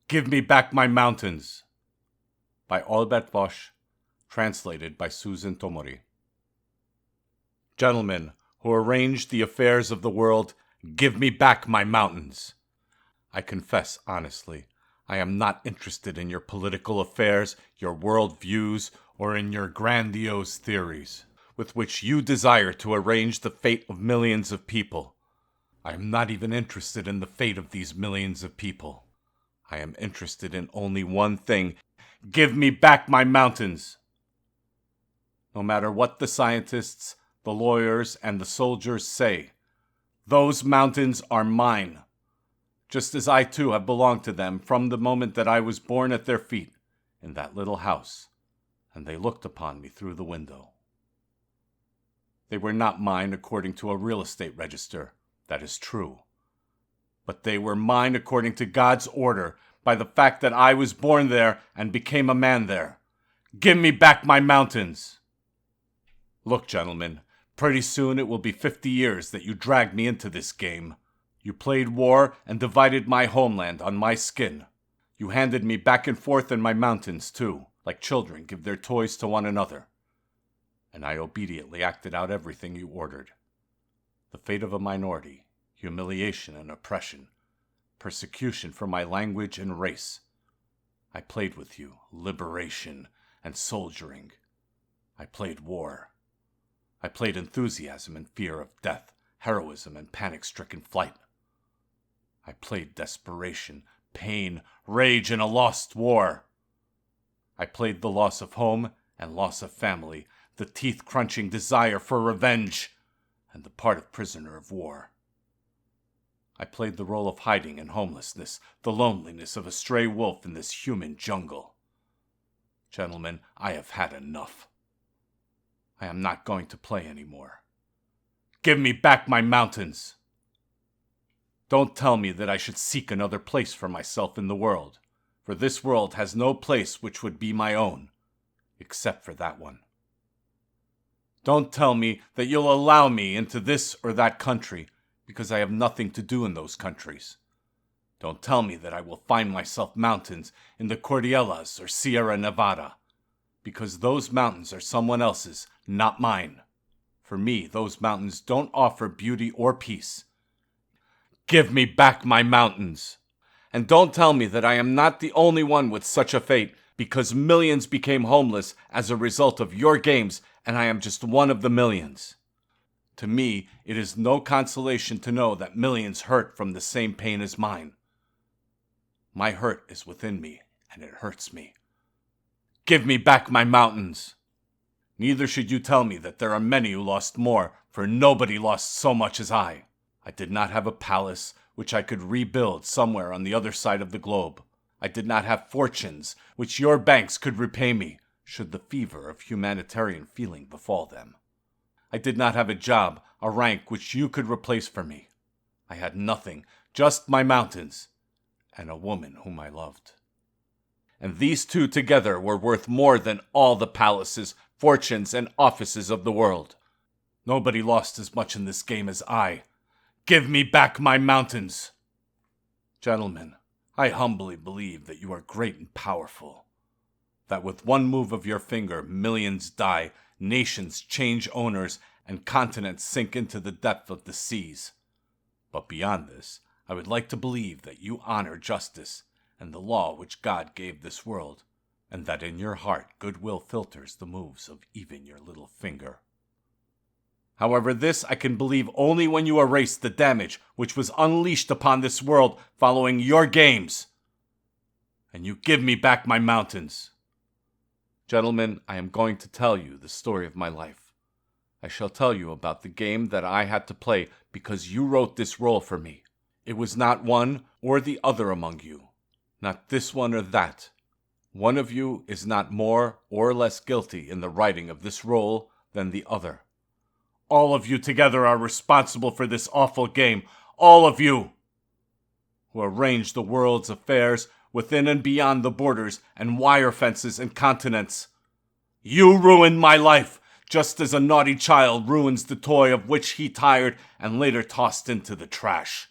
Give me back my mountains. By Albert Bosch, translated by Susan Tomory. Gentlemen who arrange the affairs of the world, give me back my mountains. I confess honestly, I am not interested in your political affairs, your world views, or in your grandiose theories, with which you desire to arrange the fate of millions of people. I am not even interested in the fate of these millions of people. I am interested in only one thing. Give me back my mountains. No matter what the scientists, the lawyers, and the soldiers say, those mountains are mine, just as I too have belonged to them from the moment that I was born at their feet in that little house, and they looked upon me through the window. They were not mine according to a real estate register, that is true, but they were mine according to God's order, by the fact that I was born there and became a man there. Give me back my mountains. Look, gentlemen, pretty soon it will be 50 years that you dragged me into this game. You played war and divided my homeland on my skin. You handed me back and forth in my mountains, too, like children give their toys to one another. And I obediently acted out everything you ordered. The fate of a minority, humiliation and oppression, persecution for my language and race. I played with you, liberation and soldiering. I played war. I played enthusiasm and fear of death, heroism and panic-stricken flight. I played desperation, pain, rage, and a lost war. I played the loss of home and loss of family, the teeth-crunching desire for revenge, and the part of prisoner of war. I played the role of hiding and homelessness, the loneliness of a stray wolf in this human jungle. Gentlemen, I have had enough. I am not going to play anymore. Give me back my mountains. Don't tell me that I should seek another place for myself in the world, for this world has no place which would be my own, except for that one. Don't tell me that you'll allow me into this or that country, because I have nothing to do in those countries. Don't tell me that I will find myself mountains in the Cordilleras or Sierra Nevada, because those mountains are someone else's, not mine. For me, those mountains don't offer beauty or peace. Give me back my mountains. And don't tell me that I am not the only one with such a fate, because millions became homeless as a result of your games, and I am just one of the millions. To me, it is no consolation to know that millions hurt from the same pain as mine. My hurt is within me, and it hurts me. Give me back my mountains. Neither should you tell me that there are many who lost more, for nobody lost so much as I. I did not have a palace which I could rebuild somewhere on the other side of the globe. I did not have fortunes which your banks could repay me, should the fever of humanitarian feeling befall them. I did not have a job, a rank which you could replace for me. I had nothing, just my mountains, and a woman whom I loved. And these two together were worth more than all the palaces, fortunes, and offices of the world. Nobody lost as much in this game as I. Give me back my mountains. Gentlemen, I humbly believe that you are great and powerful, that with one move of your finger millions die, nations change owners, and continents sink into the depth of the seas. But beyond this, I would like to believe that you honor justice and the law which God gave this world, and that in your heart goodwill filters the moves of even your little finger. However, this I can believe only when you erase the damage which was unleashed upon this world following your games, and you give me back my mountains. Gentlemen, I am going to tell you the story of my life. I shall tell you about the game that I had to play because you wrote this role for me. It was not one or the other among you, not this one or that. One of you is not more or less guilty in the writing of this role than the other. All of you together are responsible for this awful game. All of you who arrange the world's affairs within and beyond the borders and wire fences and continents. You ruined my life, just as a naughty child ruins the toy of which he tired and later tossed into the trash.